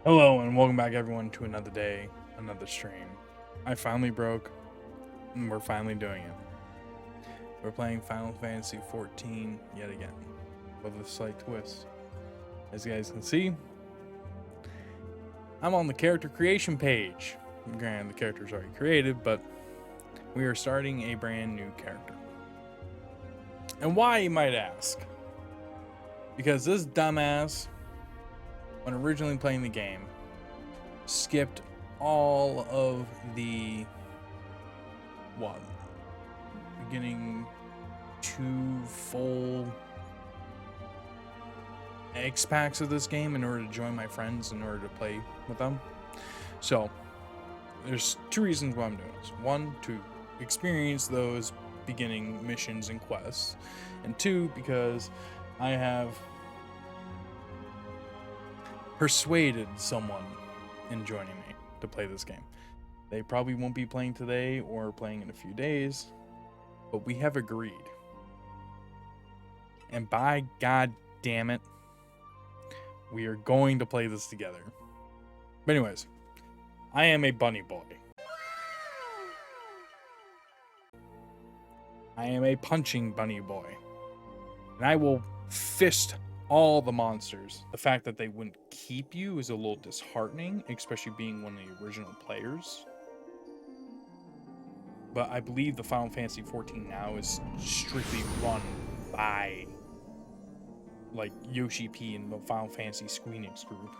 Hello and welcome back everyone to another day, another stream. I finally broke and we're finally doing it. We're playing Final Fantasy 14 yet again with a slight twist. As you guys can see, I'm on the character creation page. Granted, the character's already created, but we are starting a brand new character. And why, you might ask? Because this dumbass, when originally playing the game, skipped all of the beginning 2 full X packs of this game in order to join my friends in order to play with them. So there's 2 reasons why I'm doing this. 1, to experience those beginning missions and quests, and 2, because I have persuaded someone in joining me to play this game. They probably won't be playing today or playing in a few days, but we have agreed. And by God damn it, we are going to play this together. But anyways, I am a bunny boy. I am a punching bunny boy. And I will fist all the monsters. The fact that they wouldn't keep you is a little disheartening, especially being one of the original players. But I believe the Final Fantasy 14 now is strictly run by like Yoshi P and the Final Fantasy Squeenix group.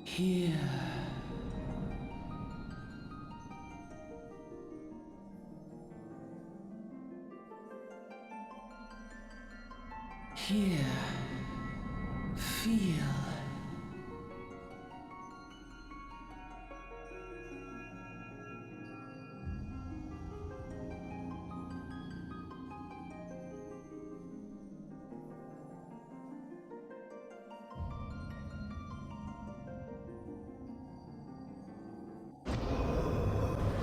Here. Here. Feel.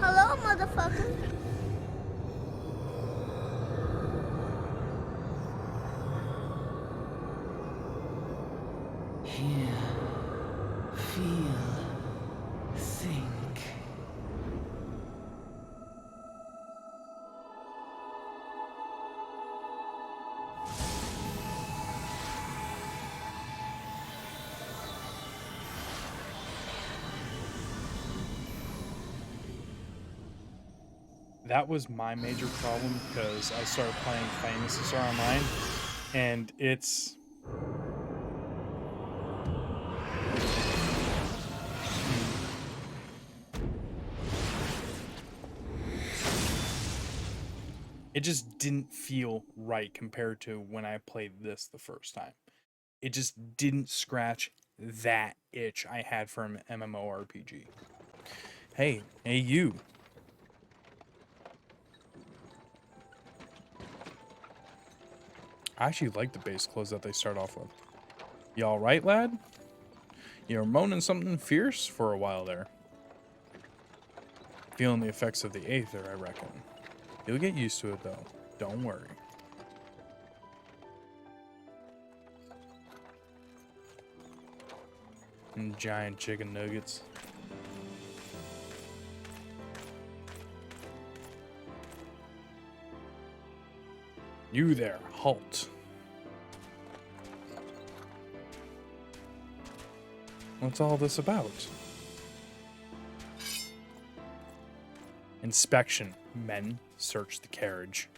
Hello, motherfucker. Here. Feel. Think. That was my major problem because I started playing Famous Star Online, and it's it just didn't feel right compared to when I played this the first time. It just didn't scratch that itch I had for an MMORPG. Hey you. I actually like the base clothes that they start off with. You alright, lad? You were moaning something fierce for a while there. Feeling the effects of the aether, I reckon. You'll get used to it, though. Don't worry. And giant chicken nuggets. You there, halt. What's all this about? Inspection. Men, search the carriage.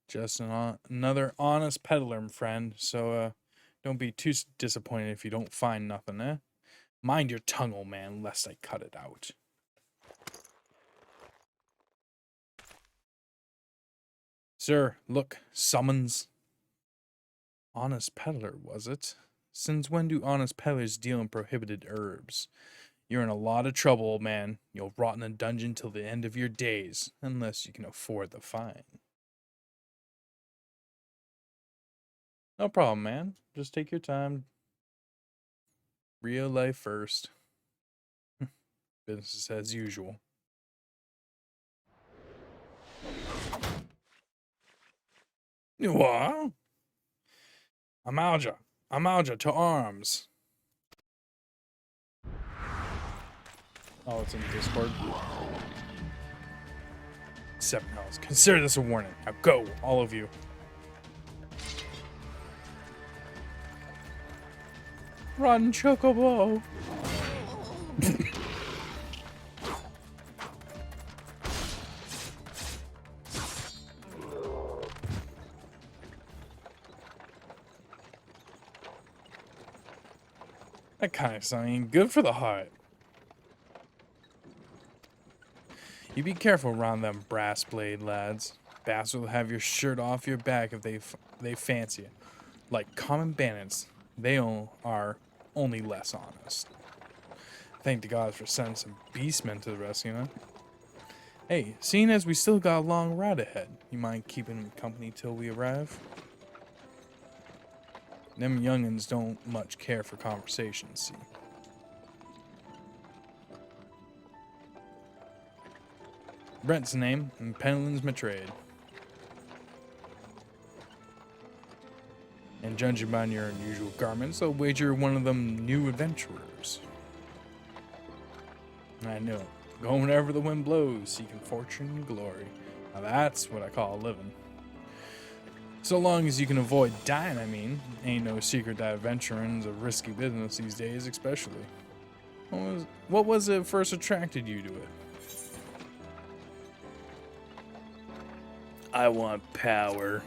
Just another honest peddler, friend. So, don't be too disappointed if you don't find nothing, eh? Mind your tongue, old man, lest I cut it out. Sir, look, summons. Honest peddler, was it? Since when do honest peddlers deal in prohibited herbs? You're in a lot of trouble, old man. You'll rot in a dungeon till the end of your days, unless you can afford the fine. No problem, man. Just take your time. Real life first. Business as usual. What? Amalja to arms. Oh, it's in Discord. 7 hells. Consider this a warning. Now go, all of you. Run, Chocobo. That kind of song ain't good for the heart. You be careful around them brass blade lads. Bastards will have your shirt off your back if they fancy it. Like common bandits, they are only less honest. Thank the gods for sending some beastmen to the rescue, huh? Hey, seeing as we still got a long ride ahead, you mind keeping company till we arrive? Them youngins don't much care for conversations, see. Brent's name, and Penlin's my trade. And judging by your unusual garments, I'll wager one of them new adventurers. I know it. Going wherever the wind blows, seeking fortune and glory. Now that's what I call a living. So long as you can avoid dying, I mean. Ain't no secret that adventuring's a risky business these days, especially. What was it first attracted you to it? I want power.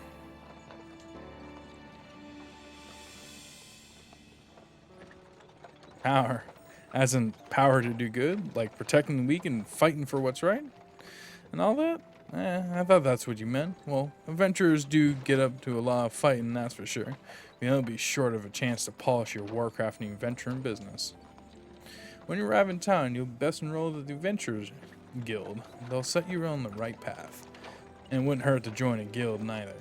Power. As in power to do good? Like protecting the weak and fighting for what's right? And all that? I thought that's what you meant. Well, adventurers do get up to a lot of fighting, that's for sure. You'll be short of a chance to polish your warcrafting adventuring business. When you arrive in town, you'll best enroll with the Adventurers Guild. They'll set you on the right path. And it wouldn't hurt to join a guild neither.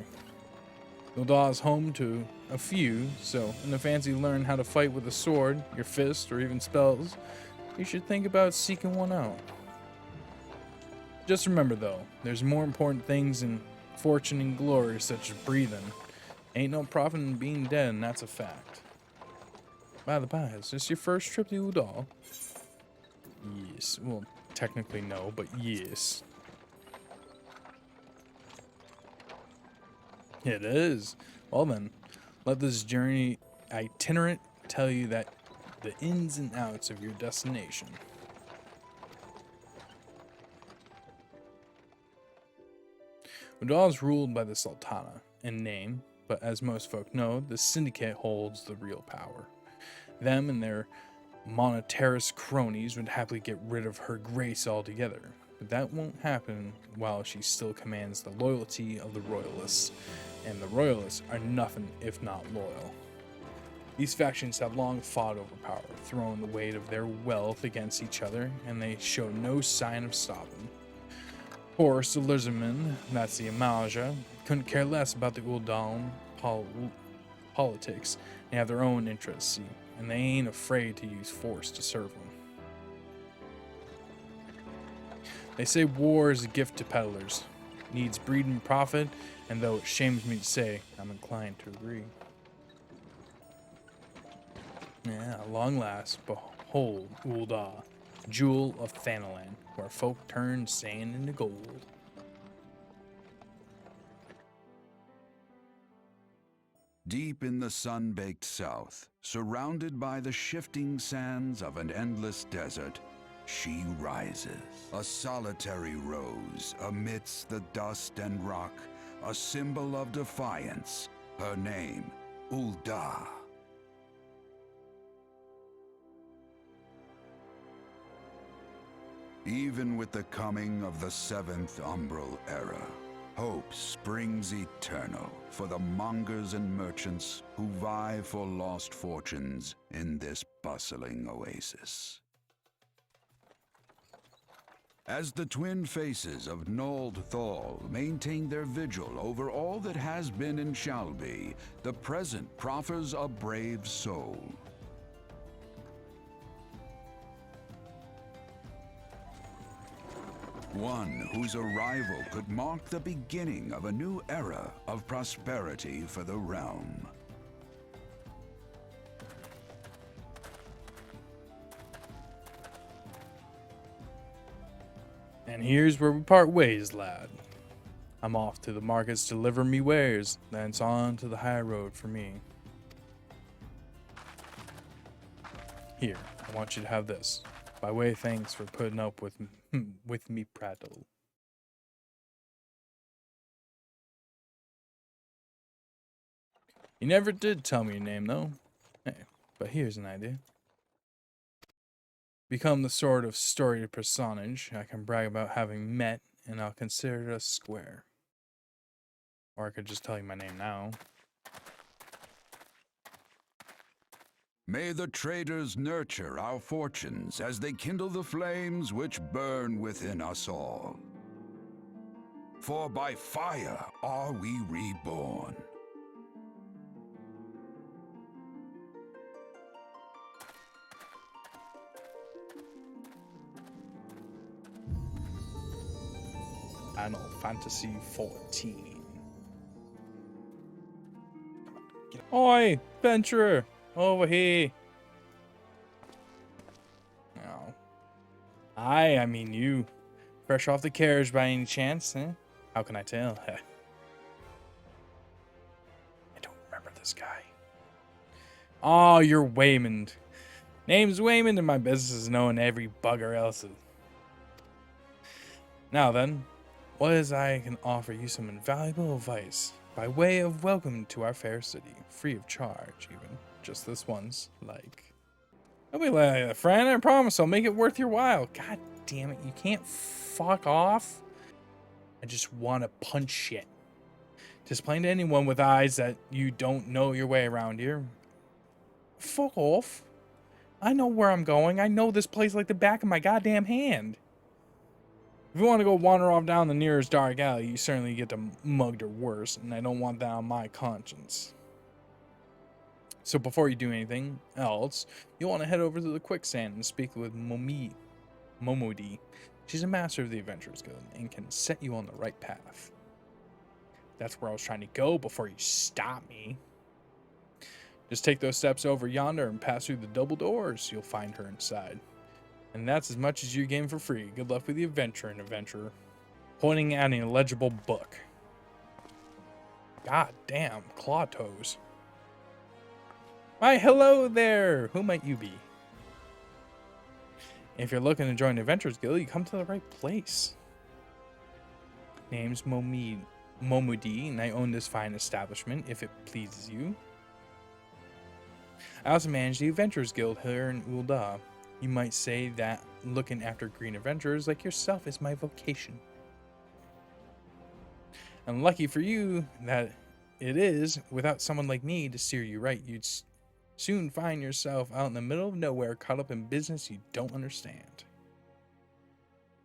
Ul'dah is home to a few, so in the fancy learn how to fight with a sword, your fist, or even spells, you should think about seeking one out. Just remember though, there's more important things in fortune and glory such as breathing. Ain't no profit in being dead, and that's a fact. By the by, is this your first trip to Ul'dah? Yes. Well, technically no, but yes. It is. Well then, let this journey itinerant tell you that the ins and outs of your destination. Ul'dah is ruled by the Sultana in name, but as most folk know, the Syndicate holds the real power. Them and their monetarist cronies would happily get rid of her grace altogether, but that won't happen while she still commands the loyalty of the Royalists, and the Royalists are nothing if not loyal. These factions have long fought over power, throwing the weight of their wealth against each other, and they show no sign of stopping. Poor Selizerman, that's the Amalja, couldn't care less about the Ul'dah politics. They have their own interests, see, and they ain't afraid to use force to serve them. They say war is a gift to peddlers, needs breed and profit, and though it shames me to say, I'm inclined to agree. Yeah, at long last, behold Ul'dah, jewel of Thanalan, where folk turn sand into gold. Deep in the sun-baked south, surrounded by the shifting sands of an endless desert, she rises. A solitary rose amidst the dust and rock, a symbol of defiance. Her name, Ul'dah. Even with the coming of the seventh umbral era, hope springs eternal for the mongers and merchants who vie for lost fortunes in this bustling oasis. As the twin faces of Nold Thal maintain their vigil over all that has been and shall be, the present proffers a brave soul. one whose arrival could mark the beginning of a new era of prosperity for the realm. And here's where we part ways, lad. I'm off to the markets to deliver me wares, then it's on to the high road for me. Here, I want you to have this, by way of thanks for putting up with me prattle. You never did tell me your name, though. Hey, but here's an idea. Become the sort of storied personage I can brag about having met, and I'll consider us square. Or I could just tell you my name now. May the traders nurture our fortunes as they kindle the flames which burn within us all. For by fire are we reborn. Final Fantasy 14. Oi, adventurer, over here. Oh. I mean you. Fresh off the carriage by any chance, eh? How can I tell? I don't remember this guy. Oh, you're Waymond. Name's Waymond and my business is knowing every bugger else's. Now then, what is I can offer you some invaluable advice by way of welcome to our fair city, free of charge even, just this once, like. I'll be like, friend, I promise I'll make it worth your while. God damn it, you can't fuck off. I just want to punch shit. To explain to anyone with eyes that you don't know your way around here. Fuck off. I know where I'm going. I know this place like the back of my goddamn hand. If you want to go wander off down the nearest dark alley, you certainly get mugged or worse, and I don't want that on my conscience. So before you do anything else, you'll want to head over to the quicksand and speak with Momodi. She's a master of the Adventurers Guild and can set you on the right path. That's where I was trying to go before you stop me. Just take those steps over yonder and pass through the double doors. You'll find her inside. And that's as much as you gain for free. Good luck with the adventure and adventurer. Pointing at an illegible book. God damn, claw toes. Why, hello there! Who might you be? If you're looking to join the Adventurers Guild, you come to the right place. Name's Momodi, and I own this fine establishment, if it pleases you. I also manage the Adventurers Guild here in Ul'dah. You might say that looking after green adventurers like yourself is my vocation. And lucky for you that it is, without someone like me to steer you right, you'd soon find yourself out in the middle of nowhere caught up in business you don't understand.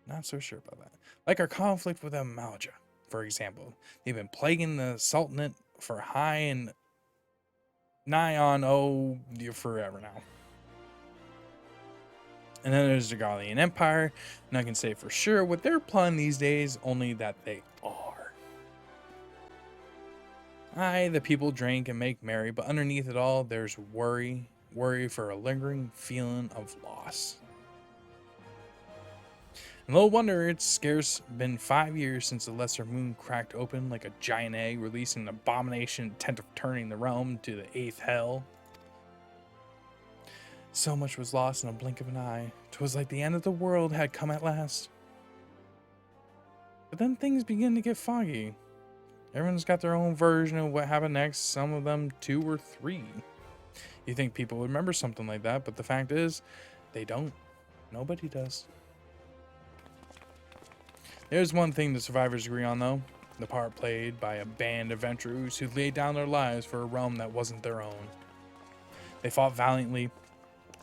Not so sure about that. Like our conflict with Ul'dah, for example. They've been plaguing the Sultanate for high and nigh on, forever now. And then there's the Garlean Empire, and I can say for sure what they're planning these days, only that they are. Aye, the people drink and make merry, but underneath it all, there's worry for a lingering feeling of loss. And little wonder it's scarce been 5 years since the Lesser Moon cracked open like a giant egg, releasing an abomination intent of turning the realm to the 8th hell. So much was lost in a blink of an eye. 'Twas like the end of the world had come at last. But then things begin to get foggy. Everyone's got their own version of what happened next, some of them 2 or 3. You think people would remember something like that, but the fact is, they don't. Nobody does. There's one thing the survivors agree on, though. The part played by a band of adventurers who laid down their lives for a realm that wasn't their own. They fought valiantly,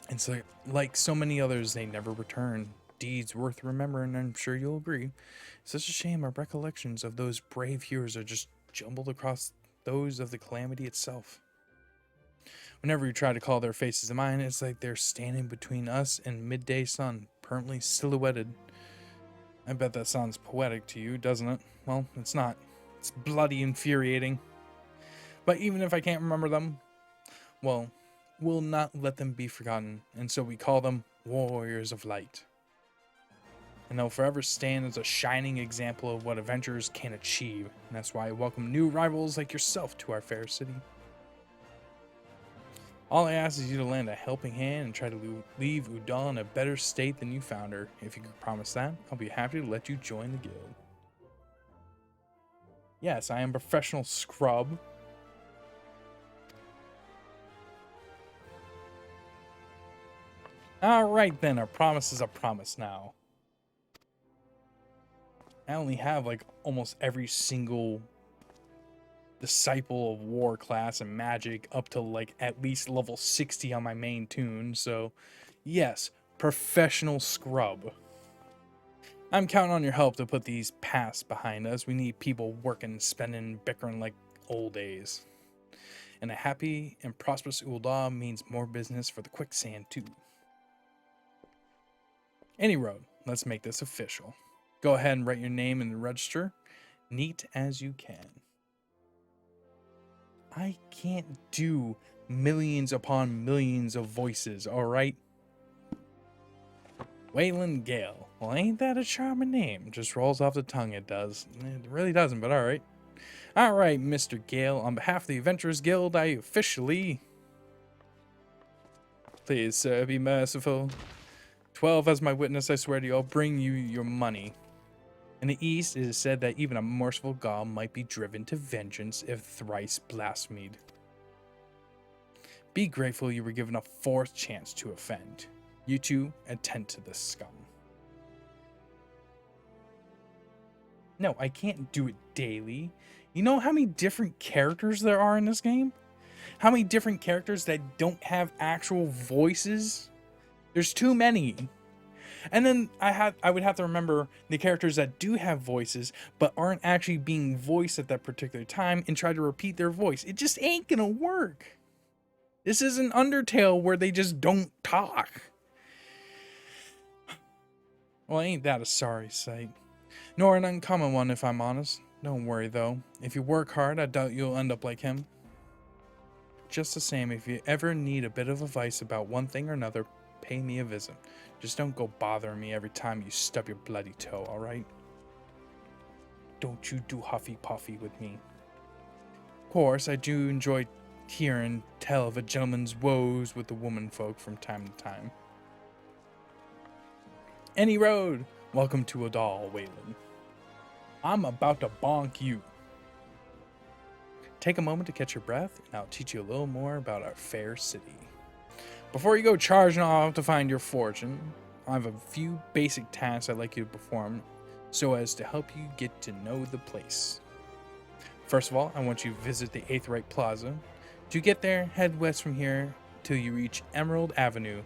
and so, like so many others, they never returned. Deeds worth remembering, I'm sure you'll agree. It's such a shame our recollections of those brave heroes are just jumbled across those of the calamity itself. Whenever you try to call their faces to mind, it's like they're standing between us and midday sun, permanently silhouetted. I bet that sounds poetic to you, doesn't it? Well, it's not. It's bloody infuriating. But even if I can't remember them, well, we'll not let them be forgotten, and so we call them Warriors of Light. And they'll forever stand as a shining example of what adventurers can achieve, and that's why I welcome new rivals like yourself to our fair city. All I ask is you to lend a helping hand and try to leave Ul'dah in a better state than you found her. If you can promise that, I'll be happy to let you join the guild. Yes, I am a professional scrub. Alright then, a promise is a promise now. I only have like almost every single Disciple of War class and magic up to like at least level 60 on my main tune, so yes, professional scrub. I'm counting on your help to put these pasts behind us. We need people working, spending, bickering like old days. And a happy and prosperous Ul'dah means more business for the quicksand too. Any road, let's make this official. Go ahead and write your name in the register, neat as you can. I can't do millions upon millions of voices, alright? Waylon Gale. Well, ain't that a charming name? Just rolls off the tongue, it does. It really doesn't, but alright. Alright, Mr. Gale, on behalf of the Adventurers Guild, I officially... Please, sir, be merciful. 12 as my witness, I swear to you, I'll bring you your money. In the East, it is said that even a merciful god might be driven to vengeance if thrice blasphemed. Be grateful you were given a fourth chance to offend. You two, attend to this scum. No, I can't do it daily. You know how many different characters there are in this game? How many different characters that don't have actual voices? There's too many. And then I would have to remember the characters that do have voices but aren't actually being voiced at that particular time and try to repeat their voice. It just ain't gonna work. This isn't Undertale where they just don't talk. Well, ain't that a sorry sight? Nor an uncommon one, if I'm honest. Don't worry, though. If you work hard, I doubt you'll end up like him. Just the same, if you ever need a bit of advice about one thing or another, pay me a visit. Just don't go bothering me every time you stub your bloody toe, alright? Don't you do huffy puffy with me. Of course, I do enjoy hearing tell of a gentleman's woes with the womanfolk from time to time. Any road! Welcome to Ul'dah, Waylon. I'm about to bonk you. Take a moment to catch your breath, and I'll teach you a little more about our fair city. Before you go charging off to find your fortune, I have a few basic tasks I'd like you to perform so as to help you get to know the place. First of all, I want you to visit the Aetheryte Plaza. To get there, head west from here till you reach Emerald Avenue,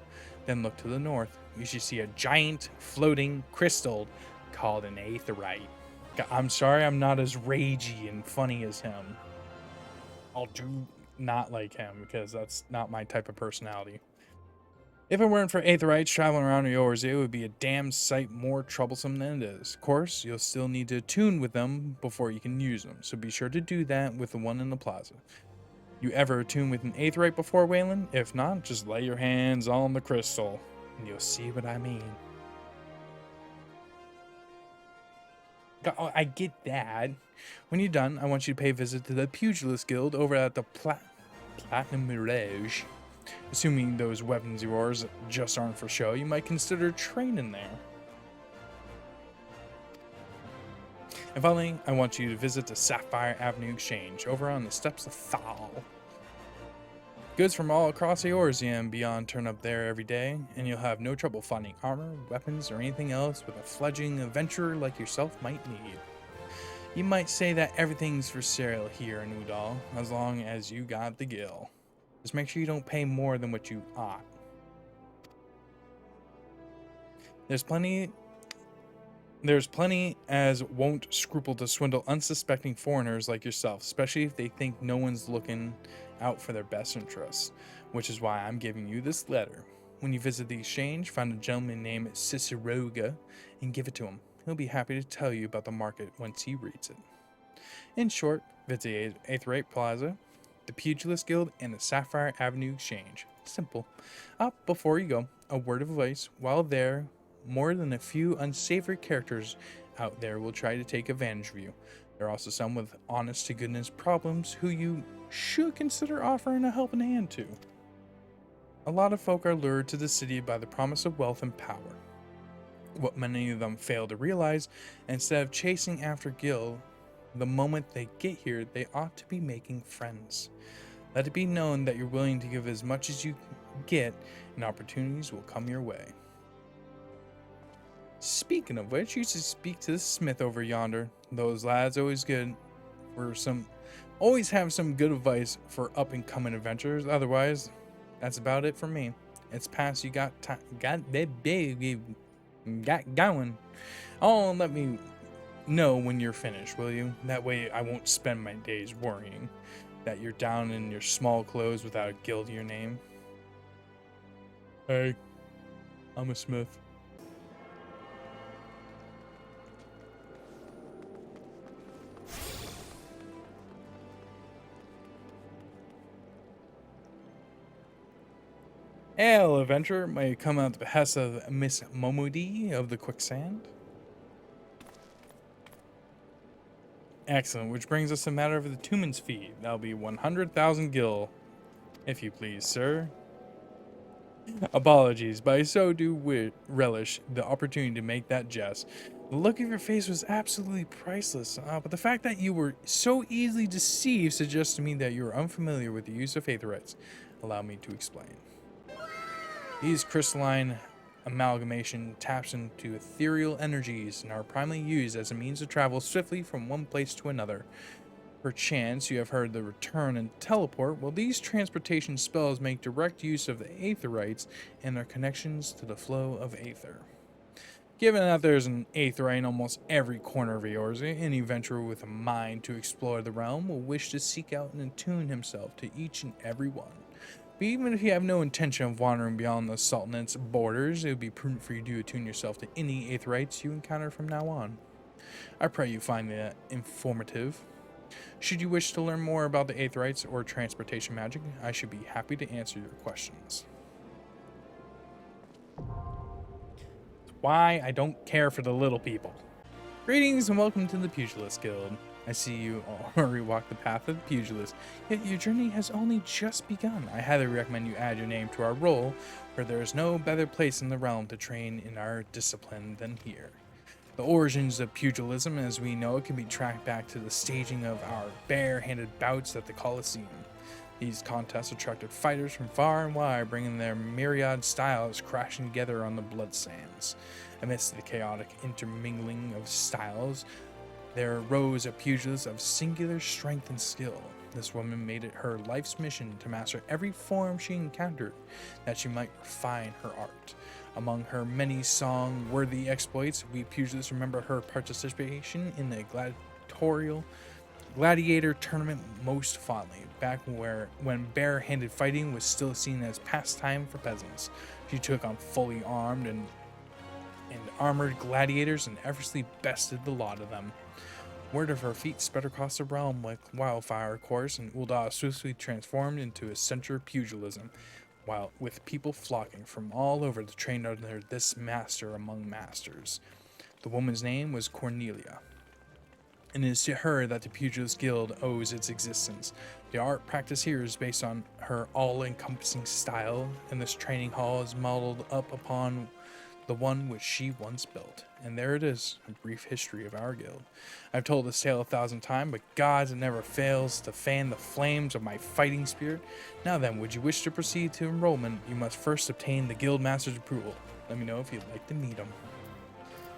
then look to the north. You should see a giant floating crystal called an Aetheryte. I'm sorry I'm not as ragey and funny as him. I'll do not like him because that's not my type of personality. If it weren't for Aetherites traveling around Eorzea, it would be a damn sight more troublesome than it is. Of course, you'll still need to attune with them before you can use them, so be sure to do that with the one in the plaza. You ever attune with an Aetherite before, Waylon? If not, just lay your hands on the crystal, and you'll see what I mean. I get that. When you're done, I want you to pay a visit to the Pugilist Guild over at the Platinum Mirage. Assuming those weapons of yours just aren't for show, you might consider training there. And finally, I want you to visit the Sapphire Avenue Exchange over on the steps of Thal. Goods from all across Eorzea and beyond turn up there every day, and you'll have no trouble finding armor, weapons, or anything else with a fledgling adventurer like yourself might need. You might say that everything's for sale here in Ul'dah, as long as you got the gil. Just make sure you don't pay more than what you ought. There's plenty as won't scruple to swindle unsuspecting foreigners like yourself, especially if they think no one's looking out for their best interests, which is why I'm giving you this letter. When you visit the exchange, find a gentleman named Ciceroga and give it to him. he'll be happy to tell you about the market once he reads it. In short, visit the Aetheryte Plaza, the Pugilist Guild, and the Sapphire Avenue Exchange. Simple. Before you go, a word of advice. While there, more than a few unsavory characters out there will try to take advantage of you. There are also some with honest-to-goodness problems who you should consider offering a helping hand to. A lot of folk are lured to the city by the promise of wealth and power. What many of them fail to realize, instead of chasing after Gil, the moment they get here, they ought to be making friends. Let it be known that you're willing to give as much as you get, and opportunities will come your way. Speaking of which, you should speak to the smith over yonder. Those lads always have some good advice for up-and-coming adventurers. Otherwise, that's about it for me. It's past you got going. Oh, let me know when you're finished, will you? That way I won't spend my days worrying that you're down in your small clothes without a guild to your name. Hey, I'm a smith. Hail, adventurer. May you come at the behest of Miss Momodi of the Quicksand. Excellent, which brings us to the matter of the Tuman's fee. That'll be 100,000 gil, if you please, sir. Apologies, but I so do relish the opportunity to make that jest. The look of your face was absolutely priceless, but the fact that you were so easily deceived suggests to me that you are unfamiliar with the use of aetherites. Allow me to explain. These crystalline amalgamation taps into ethereal energies and are primarily used as a means to travel swiftly from one place to another. Perchance you have heard the return and teleport. Well, these transportation spells make direct use of the aetherites and their connections to the flow of aether. Given that there's an aetherite in almost every corner of Eorzea, any venturer with a mind to explore the realm will wish to seek out and attune himself to each and every one. But even if you have no intention of wandering beyond the Sultanate's borders, it would be prudent for you to attune yourself to any aetherites you encounter from now on. I pray you find that informative. Should you wish to learn more about the aetherites or transportation magic, I should be happy to answer your questions. Why I don't care for the little people. Greetings and welcome to the Pugilist Guild. I see you already walk the path of the pugilist, yet your journey has only just begun. I highly recommend you add your name to our roll, for there is no better place in the realm to train in our discipline than here. The origins of pugilism, as we know it, can be tracked back to the staging of our bare-handed bouts at the Colosseum. These contests attracted fighters from far and wide, bringing their myriad styles crashing together on the blood sands. Amidst the chaotic intermingling of styles, there arose a pugilist of singular strength and skill. This woman made it her life's mission to master every form she encountered, that she might refine her art. Among her many song-worthy exploits, we pugilists remember her participation in the gladiator tournament most fondly, back when bare-handed fighting was still seen as pastime for peasants. She took on fully armed and armored gladiators and effortlessly bested the lot of them. Word of her feat spread across the realm like wildfire, of course, and Ul'dah swiftly transformed into a center of pugilism, while with people flocking from all over to train under this master among masters. The woman's name was Cornelia, and it is to her that the Pugilist Guild owes its existence. The art practiced here is based on her all-encompassing style, and this training hall is modeled up upon the one which she once built. And there it is, a brief history of our guild. I've told this tale 1,000 times, but gods, it never fails to fan the flames of my fighting spirit. Now then, would you wish to proceed to enrollment, you must first obtain the guild master's approval. Let me know if you'd like to meet him.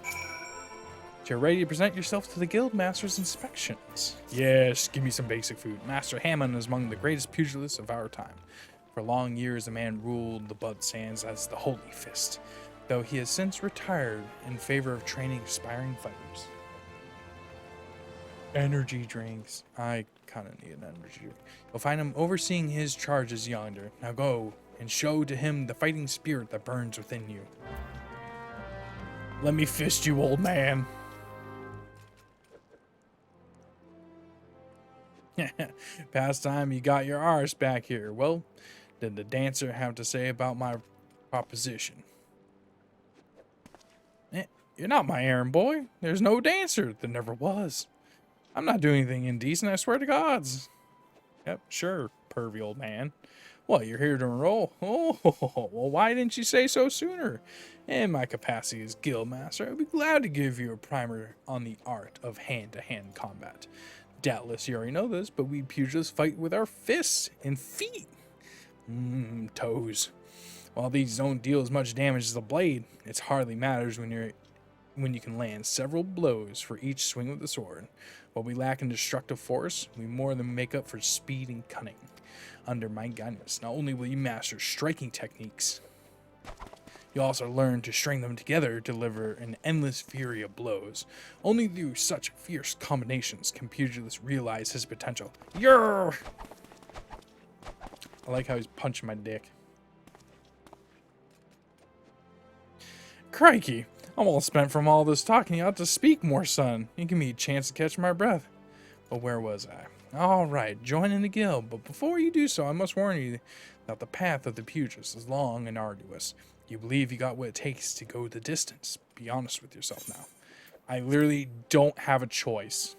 So you're ready to present yourself to the guild master's inspections. Yes, give me some basic food. Master Hammond is among the greatest pugilists of our time. For long years, the man ruled the blood sands as the Holy Fist, though he has since retired in favor of training aspiring fighters. Energy drinks. I kind of need an energy drink. You'll find him overseeing his charges yonder. Now go and show to him the fighting spirit that burns within you. Let me fist you, old man. Past time you got your arse back here. Well, did the dancer have to say about my proposition? You're not my errand boy. There's no dancer. There never was. I'm not doing anything indecent, I swear to gods. Yep, sure, pervy old man. What, you're here to enroll? Oh, well, why didn't you say so sooner? In my capacity as guildmaster, I'd be glad to give you a primer on the art of hand-to-hand combat. Doubtless you already know this, but we pugilists fight with our fists and feet. Toes. While these don't deal as much damage as a blade, it hardly matters when you can land several blows for each swing of the sword. While we lack in destructive force, we more than make up for speed and cunning. Under my guidance, not only will you master striking techniques, you also learn to string them together to deliver an endless fury of blows. Only through such fierce combinations can Pugilist realize his potential. Yer! I like how he's punching my dick. Crikey! I'm all spent from all this talking. You ought to speak more, son. You give me a chance to catch my breath. But where was I? Alright, join the guild. But before you do so, I must warn you that the path of the pugilist is long and arduous. You believe you got what it takes to go the distance. Be honest with yourself now. I literally don't have a choice.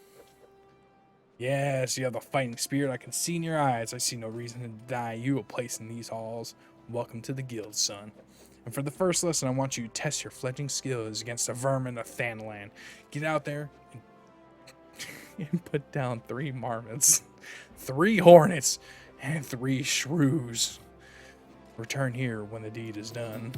Yes, you have the fighting spirit I can see in your eyes. I see no reason to deny you a place in these halls. Welcome to the guild, son. And for the first lesson, I want you to test your fledgling skills against the vermin of Thanalan. Get out there and put down 3 marmots, 3 hornets, and 3 shrews. Return here when the deed is done.